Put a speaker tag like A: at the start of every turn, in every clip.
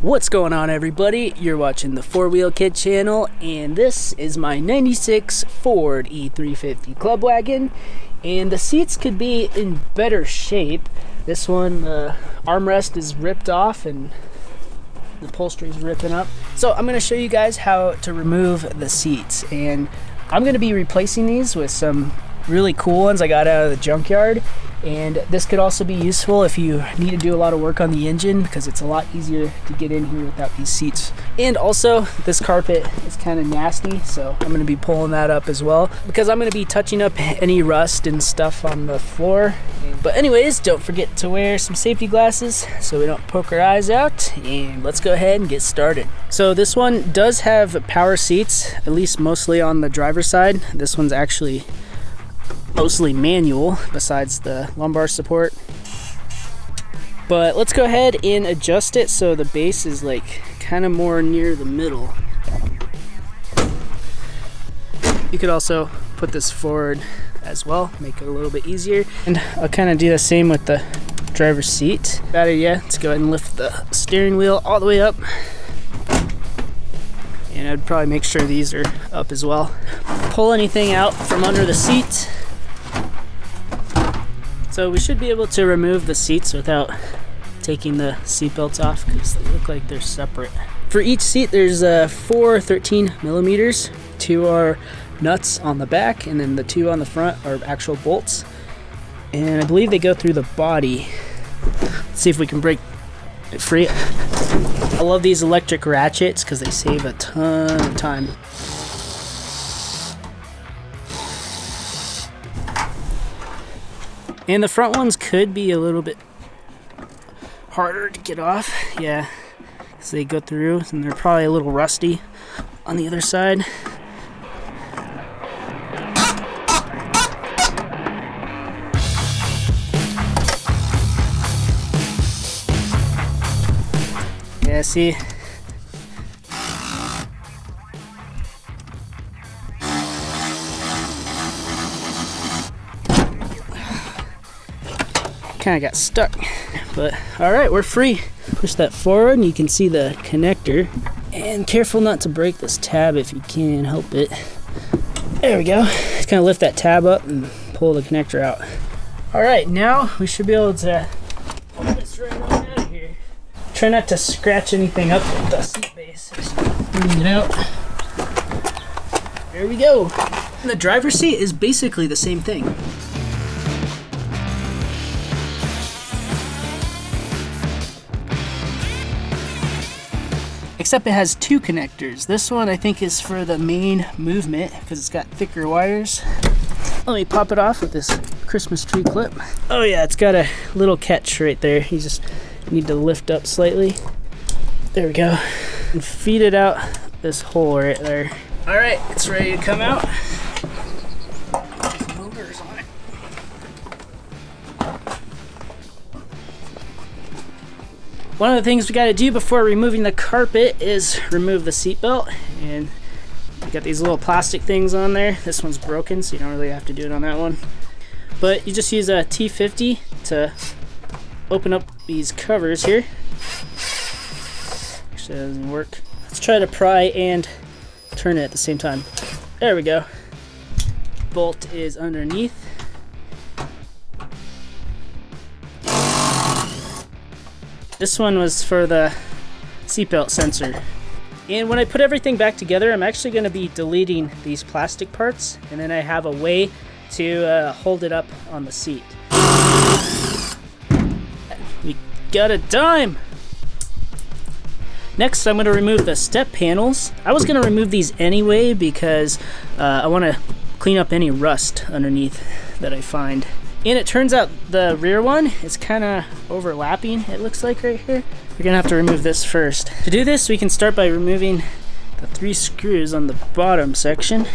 A: What's going on, everybody? You're watching the 4-Wheel Kid channel, and this is my 96 Ford E-350 club wagon, and the seats could be in better shape. This one, the armrest is ripped off and the upholstery is ripping up. So I'm going to show you guys how to remove the seats, and I'm going to be replacing these with some really cool ones I got out of the junkyard. And this could also be useful if you need to do a lot of work on the engine, because it's a lot easier to get in here without these seats. And also, this carpet is kind of nasty, so I'm going to be pulling that up as well, because I'm going to be touching up any rust and stuff on the floor. But anyways, don't forget to wear some safety glasses so we don't poke our eyes out, and let's go ahead and get started. So this one does have power seats, at least mostly on the driver's side. This one's actually mostly manual besides the lumbar support, but let's go ahead and adjust it so the base is like kind of more near the middle. You could also put this forward as well, make it a little bit easier, and I'll kind of do the same with the driver's seat. Bad idea. Let's go ahead and lift the steering wheel all the way up, and I'd probably make sure these are up as well. Pull anything out from under the seat. So we should be able to remove the seats without taking the seat belts off, because they look like they're separate. For each seat there's 4 13 millimeters. 2 are nuts on the back, and then the 2 on the front are actual bolts. And I believe they go through the body. Let's see if we can break it free. I love these electric ratchets because they save a ton of time. And the front ones could be a little bit harder to get off, yeah, because they go through, and they're probably a little rusty on the other side. Yeah, see? Kind of got stuck, but all right, we're free. Push that forward and you can see the connector, and careful not to break this tab if you can help it. There we go. Just kind of lift that tab up and pull the connector out. All right, now we should be able to pull this right on out of here. Try not to scratch anything up with the seat base. Just bring it out. There we go. And the driver's seat is basically the same thing. Except it has 2 connectors. This one I think is for the main movement because it's got thicker wires. Let me pop it off with this Christmas tree clip. Oh yeah, it's got a little catch right there. You just need to lift up slightly. There we go. And feed it out this hole right there. All right, it's ready to come out. There's motors on it. One of the things we got to do before removing the carpet is remove the seatbelt, and you got these little plastic things on there. This one's broken, so you don't really have to do it on that one. But you just use a T50 to open up these covers here. Actually, that doesn't work. Let's try to pry and turn it at the same time. There we go. Bolt is underneath. This one was for the seatbelt sensor. And when I put everything back together, I'm actually going to be deleting these plastic parts, and then I have a way to hold it up on the seat. We got a dime! Next, I'm going to remove the step panels. I was going to remove these anyway because I want to clean up any rust underneath that I find. And it turns out the rear one is kind of overlapping, it looks like right here. We're gonna have to remove this first. To do this, we can start by removing the 3 screws on the bottom section.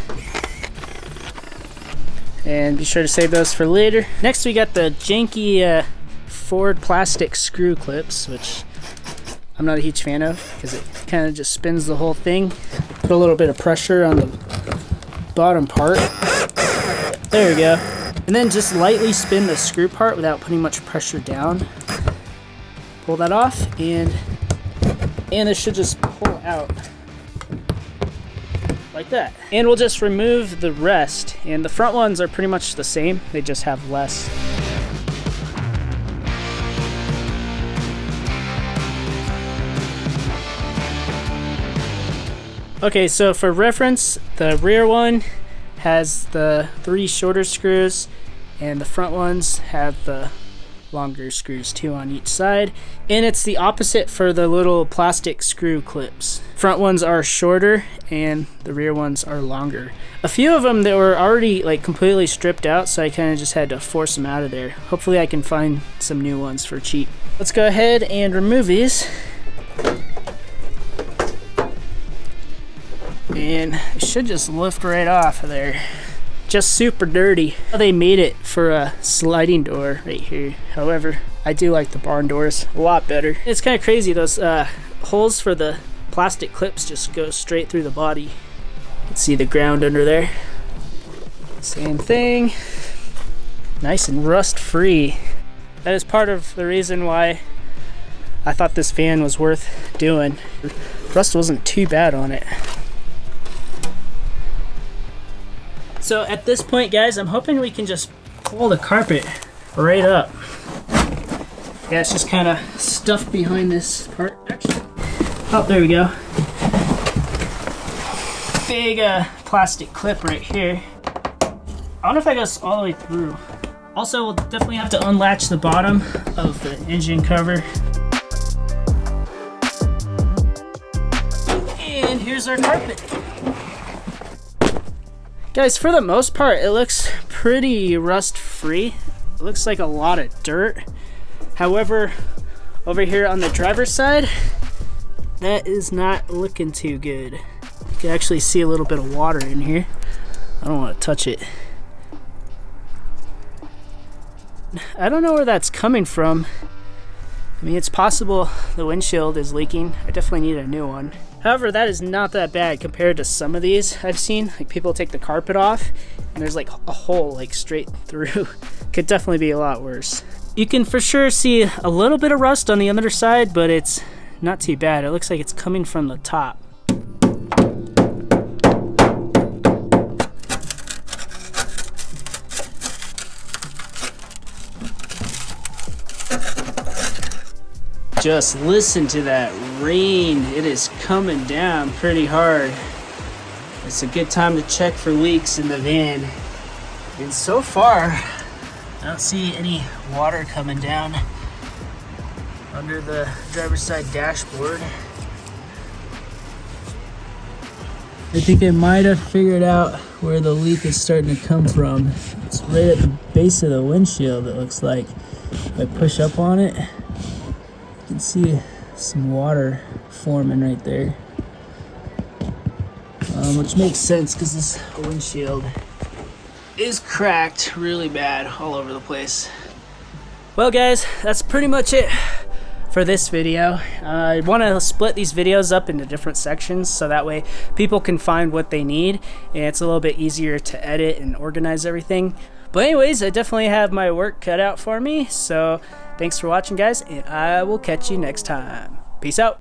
A: And be sure to save those for later. Next, we got the janky Ford plastic screw clips, which I'm not a huge fan of because it kind of just spins the whole thing. Put a little bit of pressure on the bottom part. There we go. And then just lightly spin the screw part without putting much pressure down. Pull that off, and And this should just pull out like that. And we'll just remove the rest. And the front ones are pretty much the same, they just have less. Okay, so for reference, the rear one has the 3 shorter screws and the front ones have the longer screws, 2 on each side. And it's the opposite for the little plastic screw clips. Front ones are shorter and the rear ones are longer. A few of them that were already like completely stripped out, so I kind of just had to force them out of there. Hopefully I can find some new ones for cheap. Let's go ahead and remove these. And it should just lift right off of there. Just super dirty. They made it for a sliding door right here. However, I do like the barn doors a lot better. It's kind of crazy, those holes for the plastic clips just go straight through the body. You can see the ground under there. Same thing. Nice and rust free. That is part of the reason why I thought this van was worth doing. Rust wasn't too bad on it. So at this point, guys, I'm hoping we can just pull the carpet right up. Yeah, it's just kind of stuffed behind this part. Actually, oh, there we go. Big plastic clip right here. I wonder if that goes all the way through. Also, we'll definitely have to unlatch the bottom of the engine cover. And here's our carpet. Guys, for the most part, it looks pretty rust-free. It looks like a lot of dirt. However, over here on the driver's side, that is not looking too good. You can actually see a little bit of water in here. I don't want to touch it. I don't know where that's coming from. I mean, it's possible the windshield is leaking. I definitely need a new one. However, that is not that bad compared to some of these I've seen. Like, people take the carpet off and there's like a hole like straight through. Could definitely be a lot worse. You can for sure see a little bit of rust on the other side, but it's not too bad. It looks like it's coming from the top. Just listen to that rain. It is coming down pretty hard. It's a good time to check for leaks in the van. And so far, I don't see any water coming down under the driver's side dashboard. I think I might have figured out where the leak is starting to come from. It's right at the base of the windshield, it looks like. If I push up on it, you can see some water forming right there, which makes sense because this windshield is cracked really bad all over the place. Well, guys, that's pretty much it for this video. I want to split these videos up into different sections so that way people can find what they need and it's a little bit easier to edit and organize everything. But anyways, I definitely have my work cut out for me, so thanks for watching, guys, and I will catch you next time. Peace out.